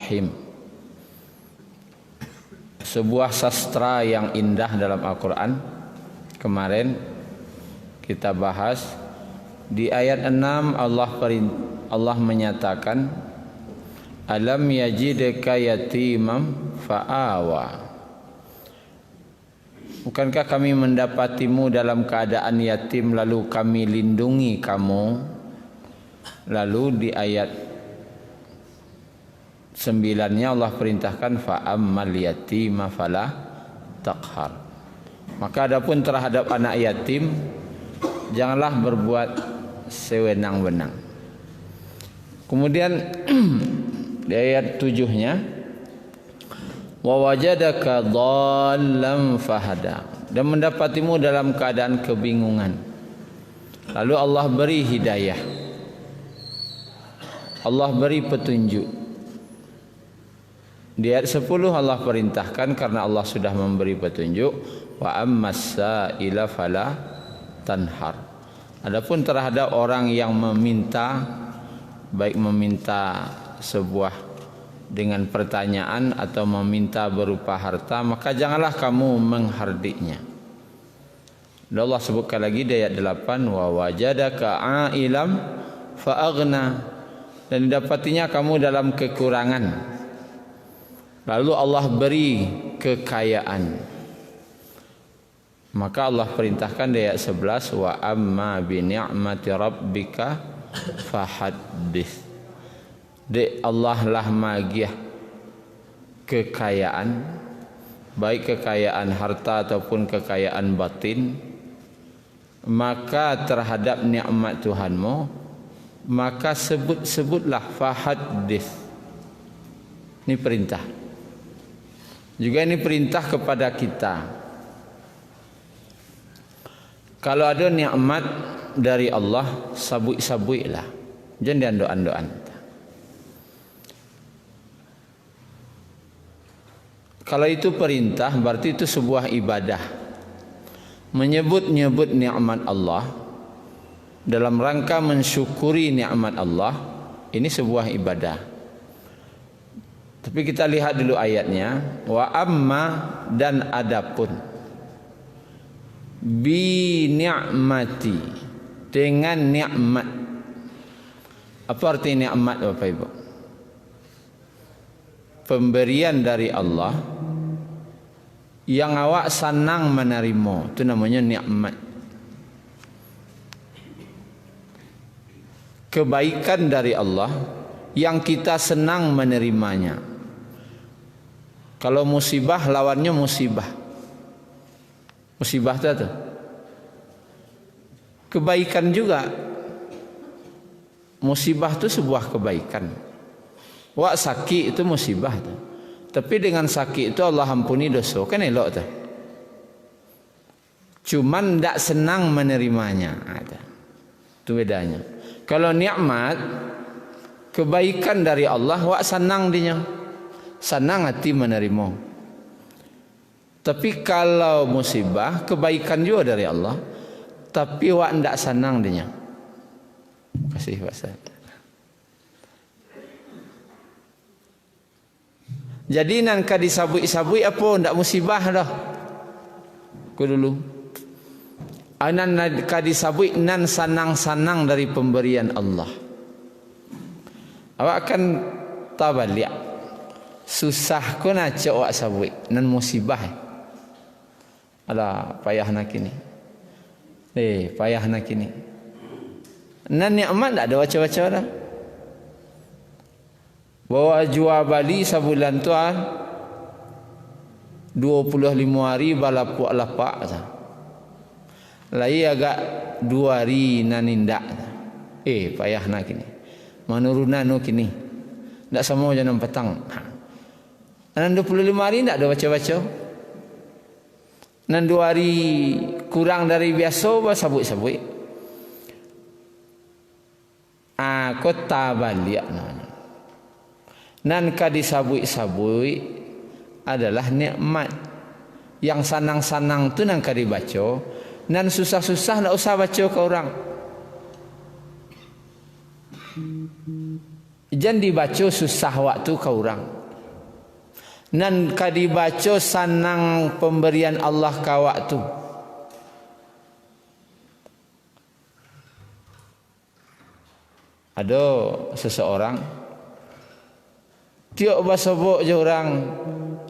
Rahim. Sebuah sastra yang indah dalam Al-Quran. Kemarin kita bahas di ayat 6 Allah menyatakan, alam yajidka yatimam fa'awa. Bukankah kami mendapatimu dalam keadaan yatim lalu kami lindungi kamu? Lalu di ayat 9-nya Allah perintahkan fa'ammal yatima fala taqhar. Maka adapun terhadap anak yatim, janganlah berbuat sewenang-wenang. Kemudian di ayat 7-nya, wa wajadaka dhallam fahada, dan mendapatimu dalam keadaan kebingungan, lalu Allah beri hidayah, Allah beri petunjuk. Di ayat 10 Allah perintahkan karena Allah sudah memberi petunjuk, wa ammas sa'ila fala tanhar. Adapun terhadap orang yang meminta, baik meminta sebuah dengan pertanyaan atau meminta berupa harta, maka janganlah kamu menghardiknya. Dan Allah sebutkan lagi di ayat 8, wa wajadaka a'ilam fa'aghna, dan didapatinya kamu dalam kekurangan, lalu Allah beri kekayaan. Maka Allah perintahkan di ayat 11, wa amma bi ni'mati rabbika fahaddits. Allah lah magiah kekayaan, baik kekayaan harta ataupun kekayaan batin. Maka terhadap nikmat Tuhanmu, maka sebutlah fahaddits. Ini perintah. Juga ini perintah kepada kita. Kalau ada nikmat dari Allah, sabui-sabuilah. Jangan diandok-andokan. Kalau itu perintah, berarti itu sebuah ibadah. Menyebut-nyebut nikmat Allah dalam rangka mensyukuri nikmat Allah, ini sebuah ibadah. Tapi kita lihat dulu ayatnya, wa amma, dan adapun, bi ni'mati, dengan nikmat. Apa arti nikmat Bapak Ibu? Pemberian dari Allah yang awak senang menerima, itu namanya nikmat. Kebaikan dari Allah yang kita senang menerimanya. Kalau musibah, lawannya musibah. Musibah itu kebaikan juga. Musibah itu sebuah kebaikan. Wak sakit itu musibah tu. Tapi dengan sakit itu Allah ampuni dosa, kan elok tu. Cuman tak senang menerimanya. Itu bedanya. Kalau nikmat, kebaikan dari Allah, wak senang dinya, senang hati menerima. Tapi kalau musibah, kebaikan juga dari Allah, tapi wak tak senang dinya. Kasih Pak Ustaz. Jadi nan ka disabui-sabui apa ndak musibah dah. Ku dulu. Anan ka disabui nan sanang-sanang dari pemberian Allah. Awak akan tabalik. Susah ko na cak awak sabui nan musibah. Alah payah nak kini. Payah nak kini. Nan nikmat tak ada baca-baca dah. Bawa jual bali sebulan tu 25 hari balapuk lapak. Lai agak 2 hari nanindak. Payah nak kini. Manurunan no kini. Tak sama jangan petang. Nan 25 hari tak ada baca-baca. Nan 2 hari kurang dari biasa sabut-sabut. Kota balik namanya. Nan ka disabui-sabui adalah nikmat. Yang sanang-sanang tu nan ka dibaca, nan susah-susah tak usah baca ke orang. Jangan dibaca susah waktu ke orang. nan kadibaco sanang pemberian Allah kawak tu. Ada seseorang tiok basobok je orang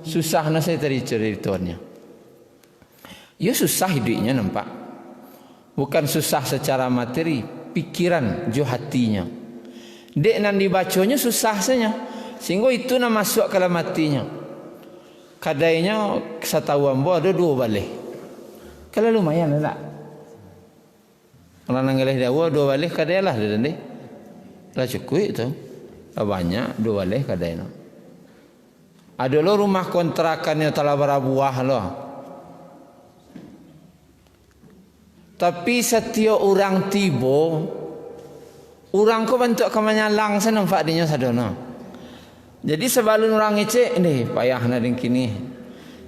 susah na saya tadi ceritanya. Ya susah hidupnya nampak. Bukan susah secara materi, pikiran jo hatinya. Dek nan dibacanya susah saja. Sehingga itu nak masuk ke dalam hatinya. Kadainya setahu ambo ada 2 balih. Kalau lumayan tak? Orang nanggalih dawa 2 balih kadai lah dia ni. Lah cukup itu. Lah banyak 2 balih kadainya. Ada lo rumah kontrakannya telah berabuah lo. Tapi setiap orang tiba, orang ko bentuk kemenyalang sana nampak dinya sadona. Jadi sebelum orang ngecek, ni payah nak kini.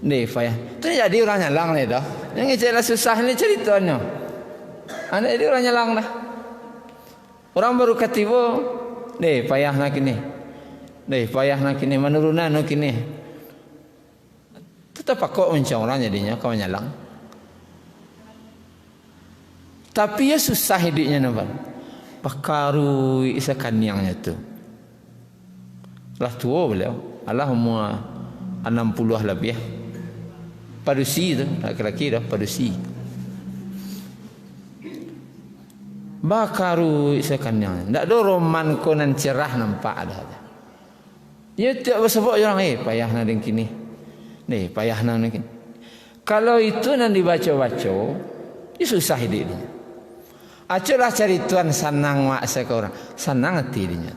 Ni payah. Tu jadi orang nyalang ni dah. Yang ngecek lah susah ni ceritanya. Anak dia orang nyalang dah. Orang baru katiba, ni payah nak kini. Ni payah nak kini menurunan nak kini. Tetap kok mencang orang jadinya kau nyalang. Tapi ya susah hidupnya nampak. Pakaru isakan yangnya tu. Lah tua beliau. Allah umur 60 lebih. Padusi tu, laki-laki dah padusi. Bakaru isakan yangnya. Tak ada roman konan cerah nampak ada. Ya tak bersebut orang payah nak kini. Ni payah nak kini. Kalau itu nan dibaca-baca, ya susah hidupnya. Aculah cari tuan sanang maksa ke orang. Sanang hati dia.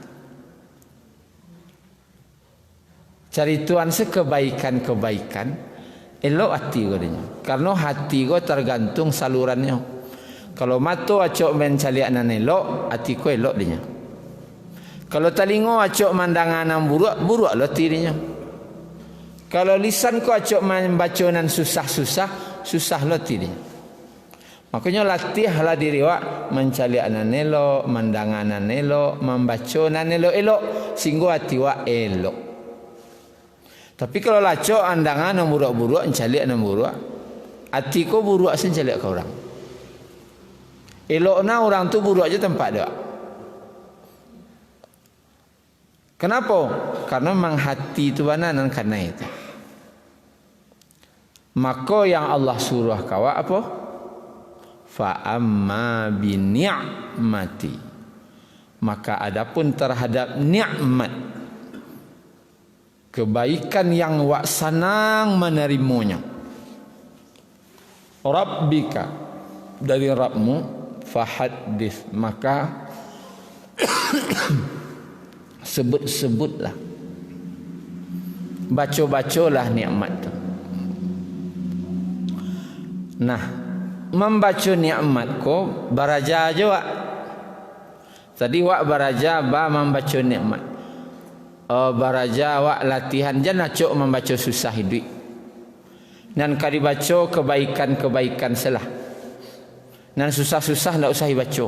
Cari tuan sekebaikan-kebaikan. Elok hati kau dia. Karena hati kau tergantung salurannya. Kalau mata acok mencaliak nan elok, hati kau elok dia. Kalau telinga acok mandangan nan buruk, buruk lah hati dia. Kalau lisan kau acok membaca nan susah-susah, susah lah hati dia. Makanya latihlah diri awak mencari anan elok, mandangan anan elok, membaca anan elok-elok sehingga hati awak elok. Tapi kalau lacok andangan yang buruk-buruk, mencari anan buruk, hati kau buruk asin cari ke orang. Elokna orang tu buruk aja tempat dia. Kenapa? Karena memang hati tu banan karena itu. Maka yang Allah suruh kawak apa? Fa amma bi ni'mati, maka adapun terhadap nikmat kebaikan yang wak senang menerimanya rabbika dari Rabbmu fahaddits, maka sebut-sebutlah, baca-bacalah nikmat itu. Nah, membaca nikmat ko baraja aja wak. Tadi wak baraja ba membaca nikmat. Baraja wak latihan jangan cok membaca susah hidup. Dan kali baca kebaikan-kebaikan selah. Dan susah-susah tak usah dibaca.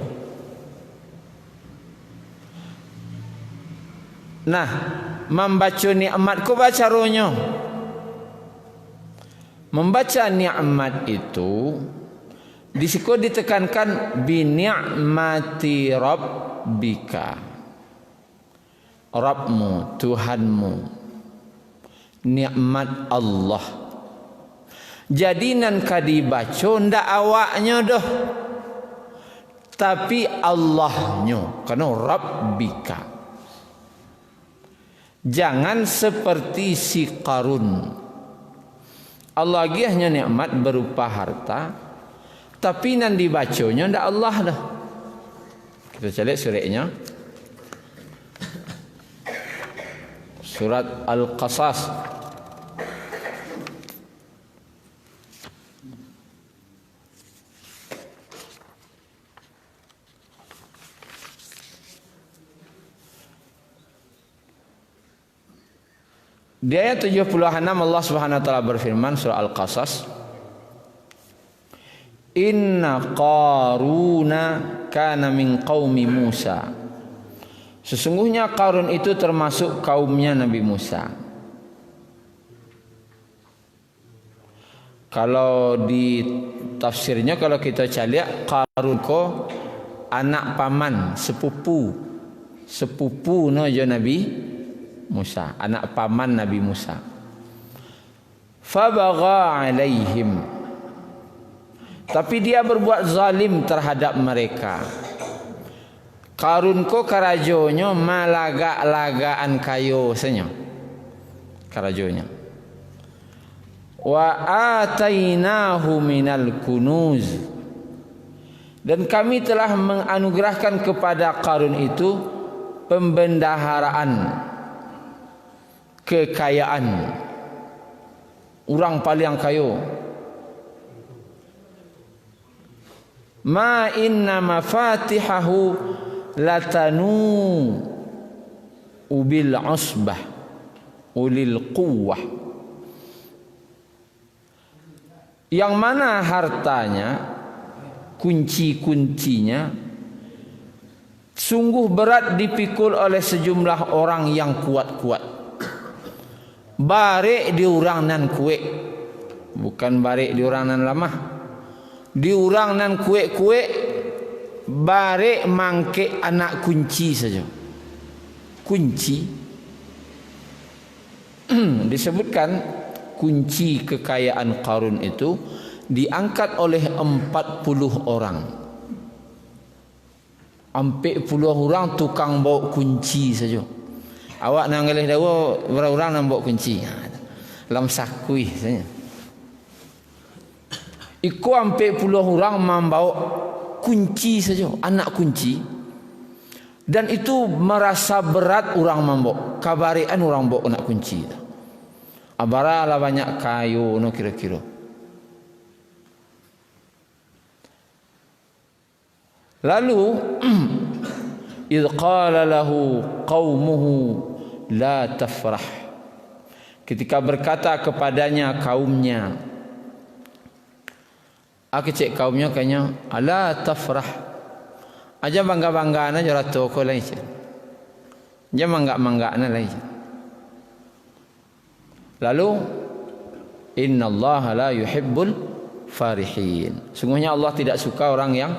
Nah, membaca nikmat ko baca caranya. Membaca nikmat itu di situ ditekankan bi ni'mati rabbika. Rabbmu, Tuhanmu. Nikmat Allah. Jadi nan kadi baca ndak awaknya dah. Tapi Allahnya, karena rabbika. Jangan seperti si Qarun. Allah lagi hanya nikmat berupa harta. Tapi nan dibacanya ndak Allah dah. Kita cari suratnya. Surat Al-Qasas. Di ayat 76 Allah Subhanahu wa taala berfirman surah Al-Qasas, Inna Qaruna kana min qaumi Musa. Sesungguhnya Qarun itu termasuk kaumnya Nabi Musa. Kalau di tafsirnya kalau kita cari Qarun ko anak paman sepupu no jo Nabi Musa, anak paman Nabi Musa. Fabagha alaihim, tapi dia berbuat zalim terhadap mereka. Qarun ko karajonyo malaga-lagaan kayo senyo karajonyo. Wa atainahu minal kunuz, dan kami telah menganugerahkan kepada Qarun itu pembendaharaan kekayaan. Orang paling kayo. Ma inna mafatihahu latanu ubil usbah ulil quwwah, yang mana hartanya, kunci-kuncinya sungguh berat dipikul oleh sejumlah orang yang kuat-kuat. Barek diurang nan kuek, bukan barek diurang nan lamah. Diurang nan kuek-kuek, barek mangke anak kunci saja. Kunci disebutkan kunci kekayaan Qarun itu diangkat oleh 40 orang. 40 orang tukang bawa kunci saja. Awak nak ngelih dawa berapa orang nak bawa kunci? Dalam sakui saja. Iku 40 orang membawa kunci saja, anak kunci. Dan itu merasa berat orang membawa. Kabarian orang bawa anak kunci. Abara lah banyak kayu no kira-kira. Lalu idh qala lahu qaumuhu la tafrah, ketika berkata kepadanya kaumnya, aku cek kaumnya kayaknya ala tafrah, aja bangga-bangga aja rato ko lain. Aja mangga-mangga na lain. Lalu innallaha la yuhibbul farihin, sungguhnya Allah tidak suka orang yang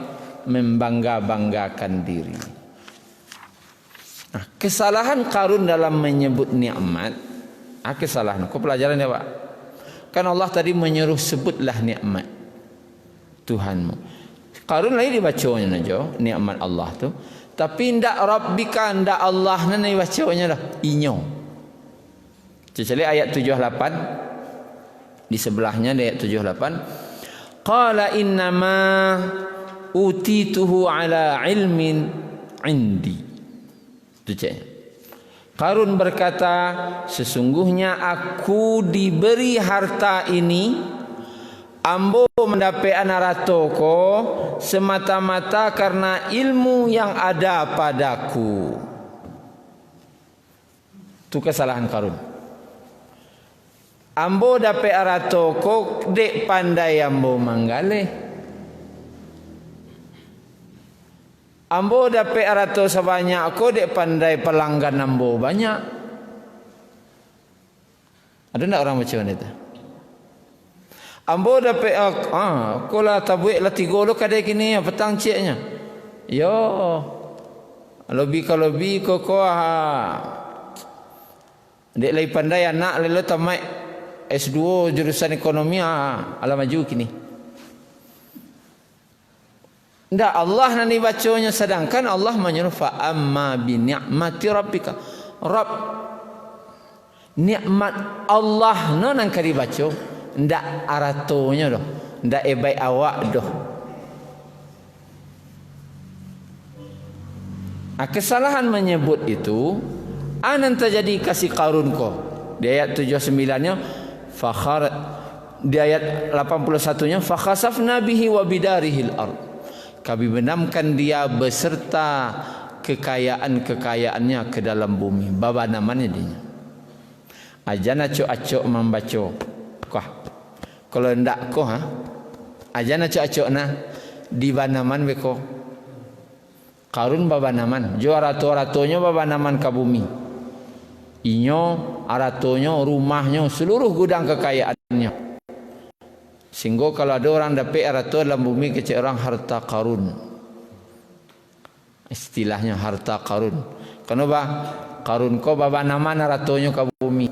membangga-banggakan diri. Nah, kesalahan Qarun dalam menyebut nikmat, kesalahan. Kau pelajaran ya Pak? Kan Allah tadi menyuruh sebutlah nikmat Tuhanmu. Qarun lagi dibacanya aja nikmat Allah tu, tapi ndak rabbika, ndak Allah nan dibacanya dah inyo. Kecuali ayat 78 di sebelahnya ayat 78, qala innama utituhu ala ilmin indi. Itu cakap. Qarun berkata, sesungguhnya aku diberi harta ini, ambo mendapat anaratoko semata-mata karena ilmu yang ada padaku. Itu kesalahan Qarun. Ambo dapat aratoko dek pandai ambo manggale. Ambo dapat arato sebanyak aku dek pandai pelanggan ambo banyak. Ada tak orang macam itu? Ambo dapat aku lah tabuik lah 3 lo kadai kini petang ceknya. Yo. Lobi koko dek lagi pandai anak lelo tamai S2 jurusan ekonomi ala maju kini. Ndak Allah nanti bacanya, sedangkan Allah menyuruh fa amma bi ni'mati rabbika. Rabb nikmat Allah no nang kali baca, ndak aratonya doh, ndak ebai awak doh. Kesalahan menyebut itu anan terjadi kasih Qarun ko. Di ayat 79-nya di ayat 81-nya fakhasafna bihi wa bidarihil ard, kami benamkan dia beserta kekayaan-kekayaannya ke dalam bumi. Baba namanya dia. Ajana acok-acok membaca. Kalau ndak ko ajana acok-acok na di banaman beko. Qarun baba naman, jo arato-aratonya baba naman ke bumi. Inyo, aratonya, rumahnya, seluruh gudang kekayaannya. Sehingga kalau ada orang dapat harta dalam bumi kecil orang harta karun. Istilahnya harta karun. Kenapa? Karun ko baba nama naratonya ke bumi.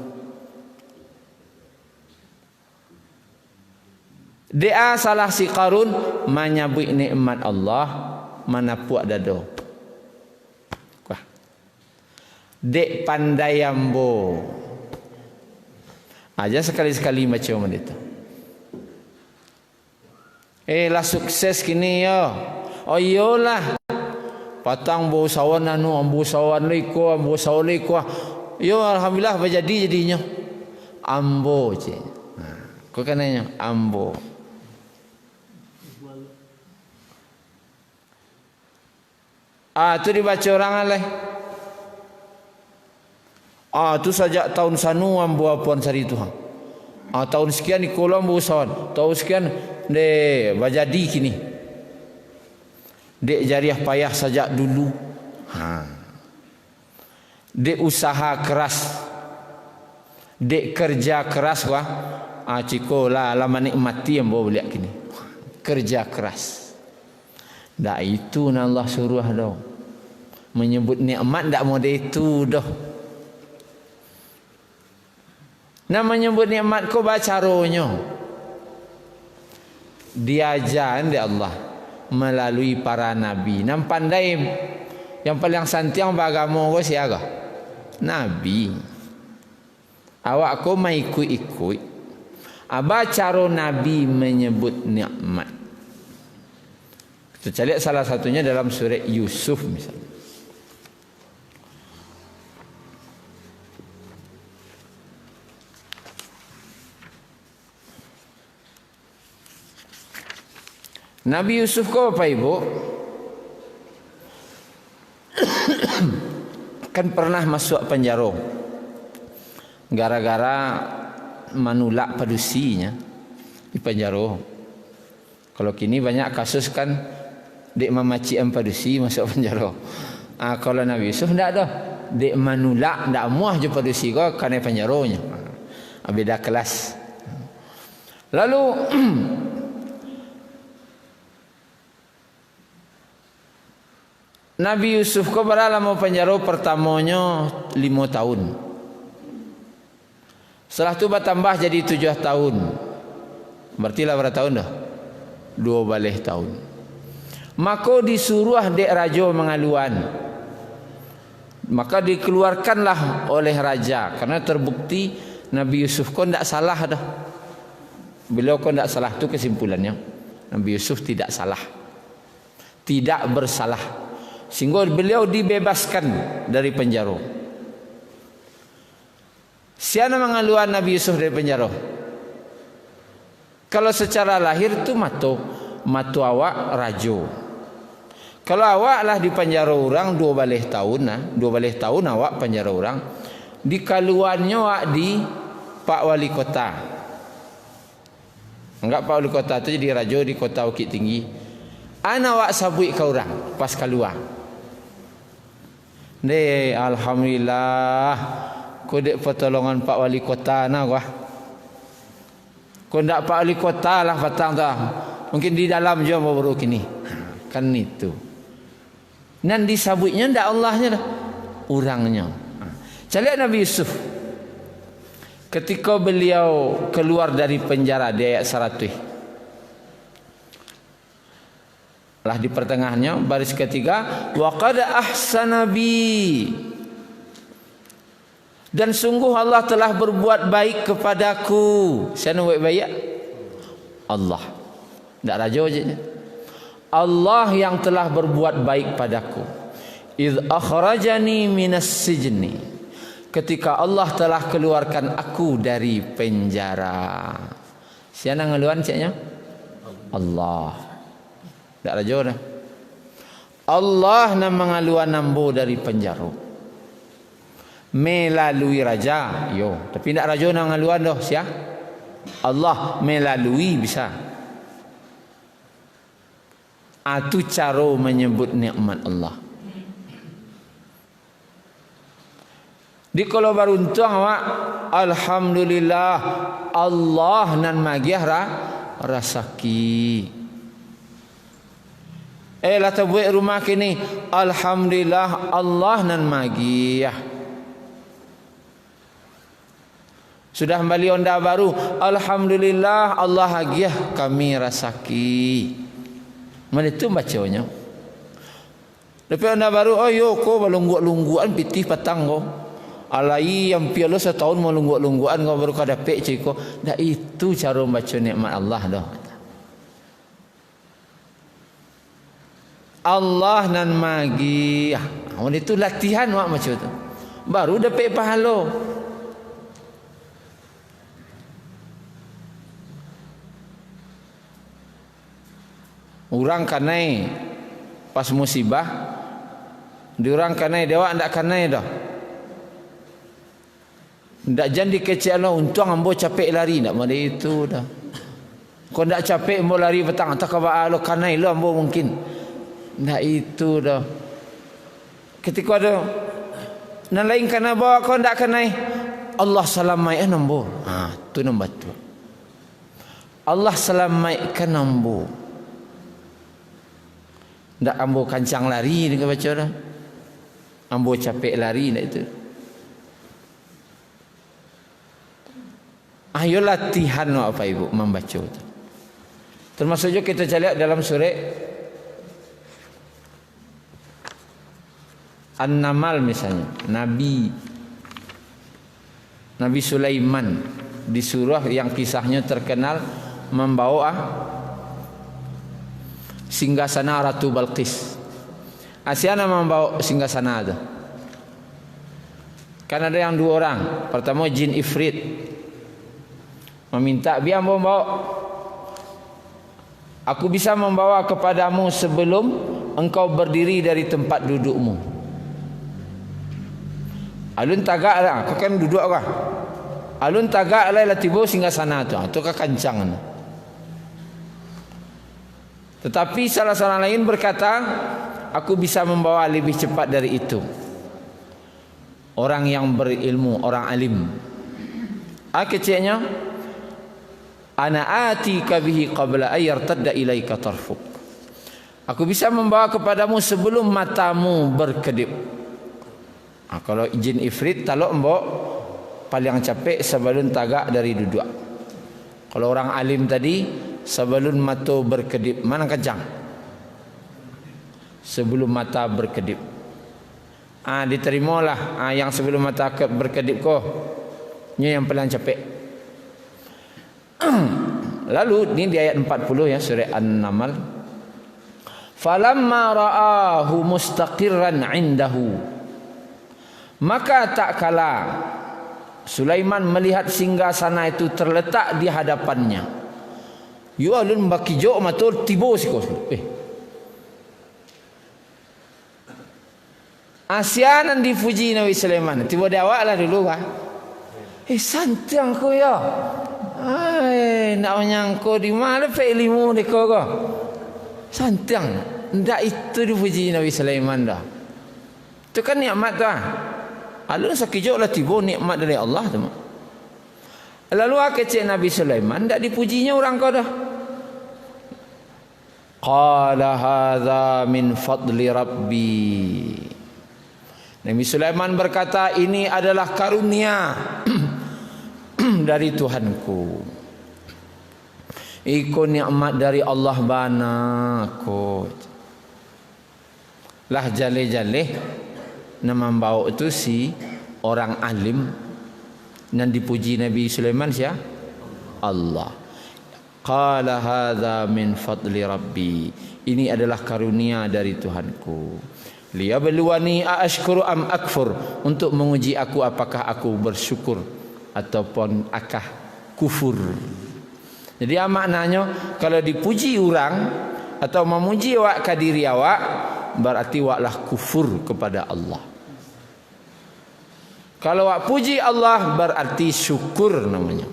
Dia salah si karun menyebut nikmat Allah mana puak dado. Wah. Dek pandai ambo. Aja sekali-sekali macam itu. Lah sukses kini yo. Oh iyalah. Patang bau sawan anu ambu sawan liko. Yo alhamdulillah berjadi jadinya. Ambo je. Kau kananya ambo. Tu dibaca orang aleh. Tu saja tahun sanu ambo apun sari Tuhan. Tahun sekian di kolam ambo sawan. Tahun sekian de berjadi kini. Dek jariah payah saja dulu. Dek usaha keras. Dek kerja keras wah. Ciko lah lama nikmati yang bawa lihat kini. Kerja keras. Dak itu nak Allah suruh dah. Menyebut nikmat dak mau itu dah. Nak menyebut nikmat ko bacaronyo. Diajar oleh Allah melalui para nabi. Nam pandai yang paling santiang beragama ko siapa? Nabi. Awak ko mai ikut-ikut. Caro nabi menyebut nikmat. Kita lihat salah satunya dalam surah Yusuf misalnya. Nabi Yusuf kau apa ibu? Kan pernah masuk penjara gara-gara menolak padusinya di penjara. Kalau kini banyak kasus kan dek memaci padusi masuk penjara. Kalau Nabi Yusuf tidak ada. Dek menolak tidak muah je padusi kau kerana penjaranya. Beda kelas. Lalu Nabi Yusuf kau berdalam penjara pertamanya 5 tahun. Setelah itu bertambah jadi 7 tahun. Berarti lah berapa tahun dah? 12 tahun. Maka disuruh dek raja mengaluan. Maka dikeluarkanlah oleh raja. Karena terbukti Nabi Yusuf kau tidak salah dah. Beliau kau tidak salah itu kesimpulannya. Nabi Yusuf tidak salah. Tidak bersalah. Sehingga beliau dibebaskan dari penjara. Siapa mengaluan Nabi Yusuf dari penjara? Kalau secara lahir itu matu awak rajo. Kalau awak lah di penjara orang 12 tahun nah, 12 tahun awak penjara orang, di kaluannya awak di Pak Wali Kota. Enggak Pak Wali Kota itu jadi rajo di Kota Bukit Tinggi. Awak sabui ke orang pas keluar. Alhamdulillah kodek pertolongan Pak Wali Kota nak wah. Kau ndak Pak Wali Kota lah patang dah. Mungkin di dalam je baru kini. Kan itu. Dan disabutnya ndak Allahnya dah. Orangnya. Cari Nabi Yusuf. Ketika beliau keluar dari penjara di ayat 100. Lah di pertengahannya baris ketiga wa qad ahsana bi. Dan sungguh Allah telah berbuat baik kepadaku. Siapa buat baik? Allah. Tak raja je. Allah yang telah berbuat baik padaku. Idh akhrajani minas sijni. Ketika Allah telah keluarkan aku dari penjara. Siapa ngeluan caknya? Allah. Tak raja dah. Allah nak mengaluan nambo dari penjara. Melalui raja, yo. Tapi tak raja nak mengaluan dah. Siapa? Allah melalui bisa. Itu cara menyebut nikmat Allah. Di kalau beruntung awak, alhamdulillah Allah nan magiah rasaki. Lah buat rumah kini, alhamdulillah Allah nan magiyah. Sudah kembali onda baru, alhamdulillah Allah hagiyah kami rasaki. Mana itu bacanya? Lepas onda baru, oh yo ko balungguan pitih patang ko. Alai yang pialo setahun mau lungguk-lungguan kau baru kau dapat ciko. Dah itu cara baca nikmat Allah dah. Allah nan magi. Itu latihan wak macam tu. Baru dapat pahala. Orang kanai pas musibah, diorang kanai dewa ndak kanai dah. Ndak jadi kecil lah, untung ambo capek lari ndak mana itu dah. Kau ndak capek ambo lari petang tak kaba lo kanai lo ambo mungkin. Ndak itu dah. Ketika ada nan lain kana bawa kau ndak kanai, Allah salamaikan ambo. Tu nombor tu. Allah salamaikan ambo. Ndak ambo kancang lari dengan baca dah. Ambo capek lari ndak itu. Ayo latihan apa ibu membaca itu. Termasuk juga kita lihat dalam surah An-Naml misalnya, Nabi Sulaiman di surah yang kisahnya terkenal membawa singgasana Ratu Balqis. Asyana membawa singgasana itu. Kan ada yang dua orang. Pertama jin ifrit meminta biar membawa. Aku bisa membawa kepadamu sebelum engkau berdiri dari tempat dudukmu. Alun tagak lah, kau kan duduk kah? Alun tagak lah tiba singgah sana tu, tu kau kancang. Tetapi salah seorang lain berkata, aku bisa membawa lebih cepat dari itu. Orang yang berilmu, orang alim. Kecilnya, ana atika bihi qabla ayyartadda ilaika tarfuk. Aku bisa membawa kepadamu sebelum matamu berkedip. Kalau jin ifrit talok mbok paling capek sebelum tagak dari duduk. Kalau orang alim tadi sebelum mata berkedip, mana kencang? Sebelum mata berkedip. Diterimalah yang sebelum mata berkedip ko. Ini yang paling capek. Lalu ini di ayat 40 ya surah An-Naml. Falamma ra'ahu mustaqirran 'indahu. Maka tak kala Sulaiman melihat singgasana itu terletak di hadapannya. Yu alun baki jo matul tibo sikos. Asianan dipuji Nabi Sulaiman. Tiba dia awak lah dulu kah? Santiang ko ya. Nak menyangko di mana pe ilmu deko ko. Santiang. Ndak itu dipuji Nabi Sulaiman dah. Itu kan nikmat dah. Alun sakijok lah tiba nikmat dari Allah tu. Lalu kecil Nabi Sulaiman tak dipujinya orang kau dah. Qala hadza min fadli rabbi. Nabi Sulaiman berkata, ini adalah karunia dari Tuhanku. Ikut nikmat dari Allah banaku. Lah jale-jale nama bawa itu si orang alim dan dipuji Nabi Sulaiman siapa? Allah. Qala hadza min fadli rabbi. Ini adalah karunia dari Tuhanku. Liyabluwani aashkuru am akfur. Untuk menguji aku apakah aku bersyukur ataupun akah kufur. Jadi maknanya kalau dipuji orang atau memuji awak ke diri awak, berarti awaklah kufur kepada Allah. Kalau awak puji Allah berarti syukur namanya.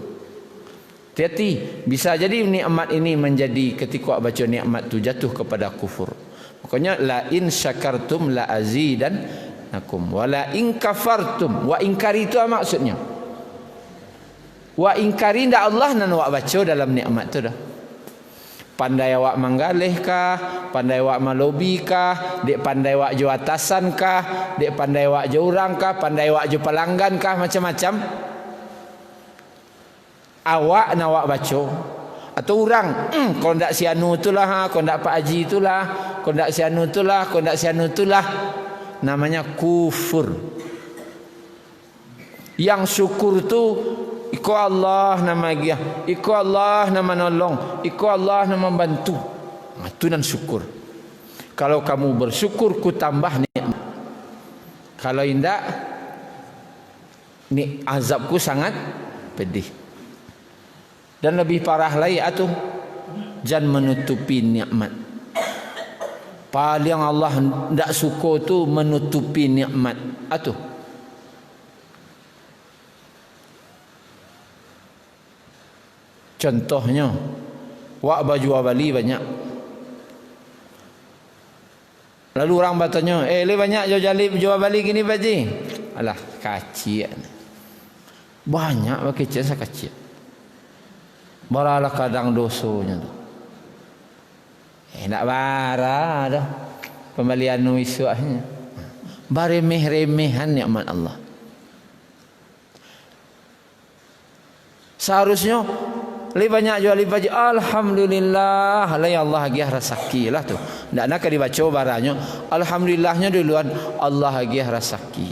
Hati-hati, bisa jadi nikmat ini menjadi ketika awak baca nikmat tu jatuh kepada kufur. Makanya la in syakartum la azidannakum wa la in kafartum. Wa inkari itu apa maksudnya? Wa inkari ndak Allah nan awak baca dalam nikmat tu dah. Pandai awak manggalih kah? Pandai awak malobi kah? Dek pandai awak jo atasan kah? Dek pandai awak jo orang kah? Pandai awak jo pelanggan kah? Macam-macam. Awak nak awak baca. Atau orang, kau ndak si anu itulah, kau ndak Pak Haji itulah, kau ndak si anu itulah, kau ndak si anu itulah. Namanya kufur. Yang syukur tu Iko Allah nama dia, Iko Allah nama nolong, Iko Allah nama bantu. Itu nan syukur. Kalau kamu bersyukur, ku tambah nikmat. Kalau indak, ni azabku sangat pedih. Dan lebih parah lagi atuh, jangan menutupi nikmat. Paling Allah ndak suka tu menutupi nikmat. Atuh. Contohnya, wak baju Bali banyak. Lalu orang bertanya, le banyak jual Bali gini baji. Alah, kacik. Banyak pakai jasa kacik. Baralah kadang dosonya tu. Nak bara dah. Pembalian nuisuahnya. Baremeh-remehan nikmat Allah. Seharusnya lebih banyak jual lipat. Alhamdulillah, alai Allah agiah rasaki lah tu. Ndak nak dibaca baranya. Alhamdulillahnya duluan Allah agiah rasaki.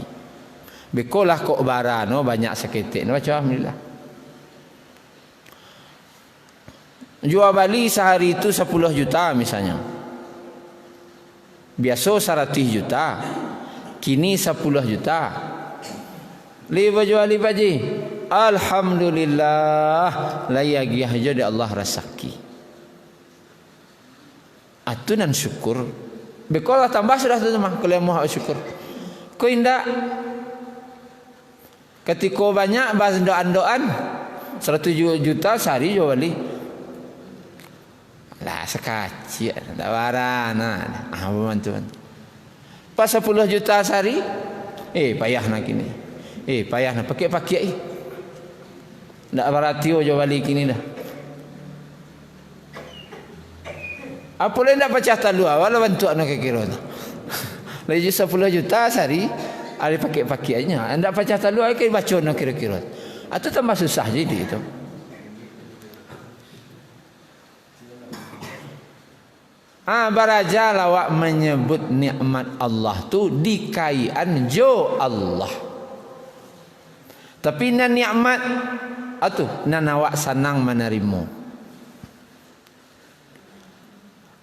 Bekolah kok barano banyak seketik. Baca alhamdulillah. Jual Bali sehari itu 10 juta misalnya. Biasa 100 juta. Kini 10 juta. Lebih jual lipat je. Alhamdulillah, layagi aja di Allah rasaki. Atunan syukur. Bekolah tambah sudah tu mah kalau mau syukur. Kau indak ketika banyak bahas doan-doan 100 juta sehari jual beli. Lah sekacik tak warana. Bantuan. Pas 10 juta sehari, payah nak kini. Payah nak pakai. Tak beratio jo balik kini dah. Apa lain tak pecah talu awal bantu anak kira tu. Lagi 10 juta sehari ada pakai-pakaiannya. Anda pecah talu ai baca nak kira-kira. Atau tambah susah jadi itu. Baraja lawak menyebut nikmat Allah tu dikaian jo Allah. Tapi nan nikmat atuh nan awak senang menerima.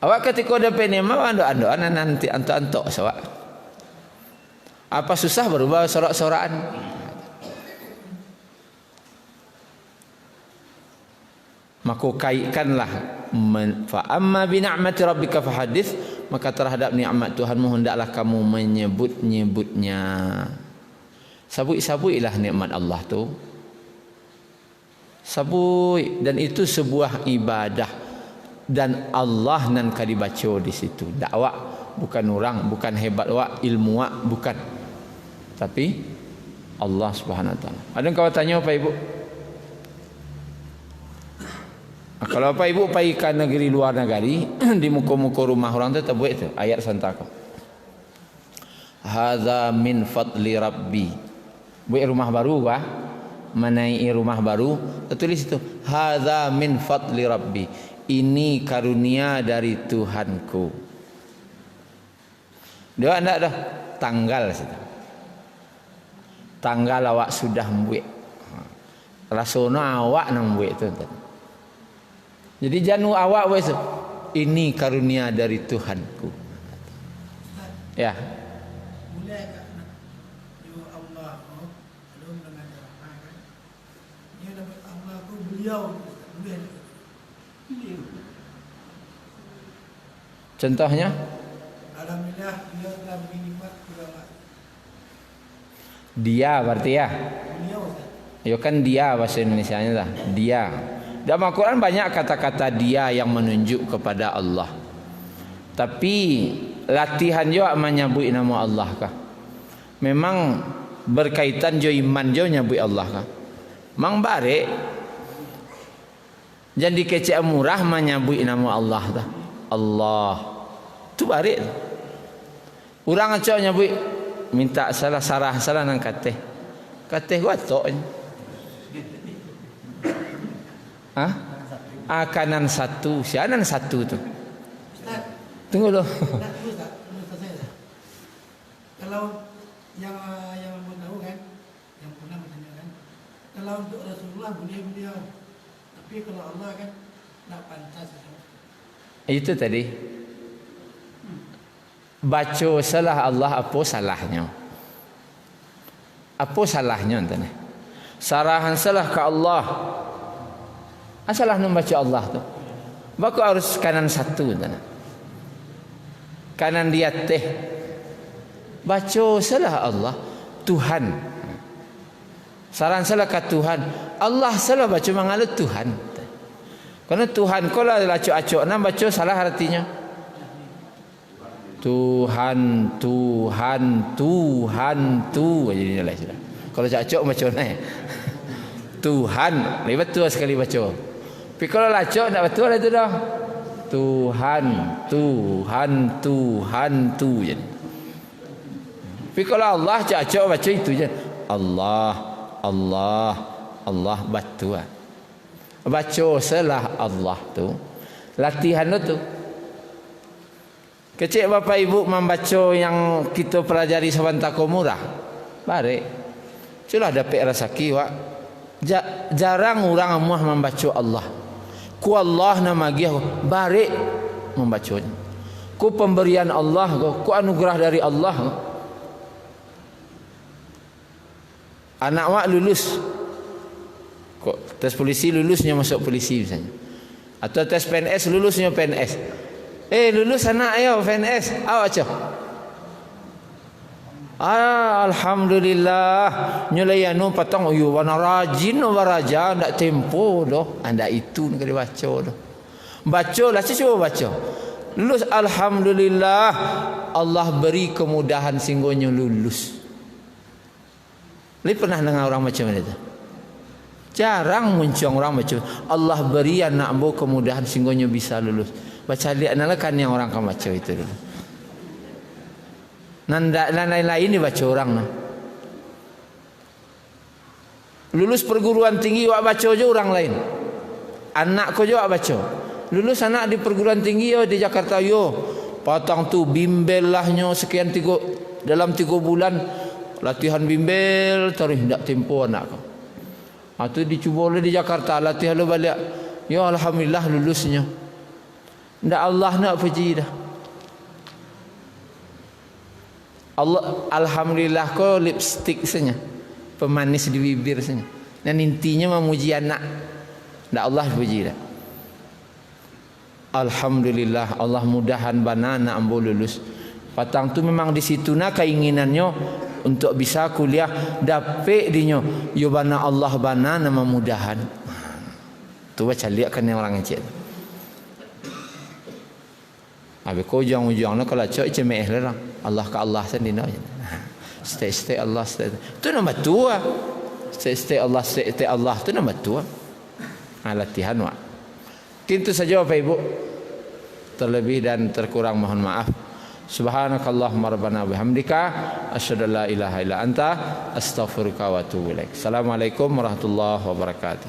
Awak ketika dapat nikmat ando-andoan nanti antok-antok sawak. Apa susah berubah sorak-sorakan. Maka kaitkanlah fa amma bi ni'mati rabbika fahadits, maka terhadap nikmat Tuhanmu hendaklah kamu menyebut-nyebutnya. Sabui-sabuilah nikmat Allah tu. Sabui, dan itu sebuah ibadah, dan Allah nan ka dibaca di situ. Dakwah bukan orang, bukan hebat wak, ilmu wak, bukan. Tapi Allah Subhanahu wa taala. Ada kawan tanya apa ibu? Kalau apa ibu pergi ke negeri luar negeri di muka-muka rumah orang tu terbuat tu ayat santaka. Hadza min fadli rabbi. Buat rumah baru kah? Menaiki rumah baru, tertulis itu hadza min fadli rabbi. Ini karunia dari Tuhanku. Dia enggak dah tanggal situ. Tanggal awak sudah membuat. Rasona awak nak membuat tu. Jadi janu awak wes ini karunia dari Tuhanku. Ya. Contohnya? Alhamdulillah beliau telah beri nikmat kepada dia berarti ya. beliau. Ya kan dia bahasa Indonesianya lah. Dia. Dalam Al-Quran banyak kata-kata dia yang menunjuk kepada Allah. Tapi latihan juga menyebut nama Allah kah? Memang berkaitan jo iman jo nyebut Allah kah? Mang bare Jadi kecek murah menyebut nama Allah tu. Allah. Tu barik. Urang acok nyebut minta salah sarah salah nang kateh. Kateh gua tok. Hah? Kanan satu, sianan satu tu. Ustaz, Tunggu dulu. nak dulu tak? Dulu selesai tak? Kalau yang mau tahu kan, yang pernah bertanya kan, kalau untuk Rasulullah boleh beliau, tapi kalau Allah kan tak pantas. Itu tadi. Baca salah Allah apa salahnya? Apa salahnya entah. Sarahan salah ke Allah. Asalah membaca Allah tu. Baku harus kanan satu entah. Kanan dia teh. Baca salah Allah Tuhan. Saran salah ke Tuhan. Allah salah baca mangala Tuhan. Karena Tuhan kalau acok-acok nam baca salah artinya. Tuhan, Tuhan, Tuhan, tu jadi nilai sudah. Kalau acok baca naik. Tuhan, lebih betul sekali baca. Tapi kalau acok tak betul itu dah. Tuhan, Tuhan, Tuhan, tu jadi. Tapi kalau Allah acok baca itu je. Allah, Allah, Allah betul. Baca salah Allah tu. Latihan tu. Kecik bapa ibu membaca yang kita pelajari sabantako murah. Baik. Sudah dapat rasaki wak. Jarang orang amuah membaca Allah. Ku Allah nama dia baik membacanya. Ku pemberian Allah, ku anugerah dari Allah. Anak wak lulus. Kok tes polisi lulusnya masuk polisi misalnya. Atau tes PNS lulusnya PNS. Lulus anak ayo PNS. Awak cak. Alhamdulillah. Nyulayanu patang uyu warna rajin waraja ndak tempo doh. Anda itu nak dibaca doh. Bacalah cuba baca. Lulus alhamdulillah. Allah beri kemudahan singgonya lulus. Li pernah dengar orang macam mana tu? Jarang muncul orang macam Allah beri anak bo kemudahan singgonya bisa lulus. Baca lihat kan yang orang akan baca itu dulu. Nanda lain-lain dibaca orang nah. Lulus perguruan tinggi wak baca je orang lain. Anak ko je wak baca. Lulus anak di perguruan tinggi yo di Jakarta yo. Patang tu bimbel lahnya sekian dalam 3 bulan latihan bimbel terus ndak tempo anak ko. Atau dicuba oleh di Jakarta latihan lo balik. Ya alhamdulillah lulusnya. Ndak Allah nak puji dah. Allah alhamdulillah ko lipstick saja. Pemanis di bibir saja. Dan intinya memuji anak. Ndak Allah puji dah. Alhamdulillah Allah mudahan bana anak ambo lulus. Patang tu memang di situ nak keinginannya untuk bisa kuliah dapat dinyo. Yo bana Allah bana nama mudahan. Tu baca lihat kan orang cik. Habis kau ujung-ujung nak kalau cok cemeh lah. Allah ke Allah sendiri nak. Stay Allah stay. Tu nombor 2. Stay Allah stay Allah tu nombor 2. Latihan wak. Kintu saja Bapak Ibu. Terlebih dan terkurang mohon maaf. Subhanakallahumma rabbana bihamdika asyhadu an la ilaha illa anta astaghfiruka wa atubu ilaik. Assalamualaikum warahmatullahi wabarakatuh.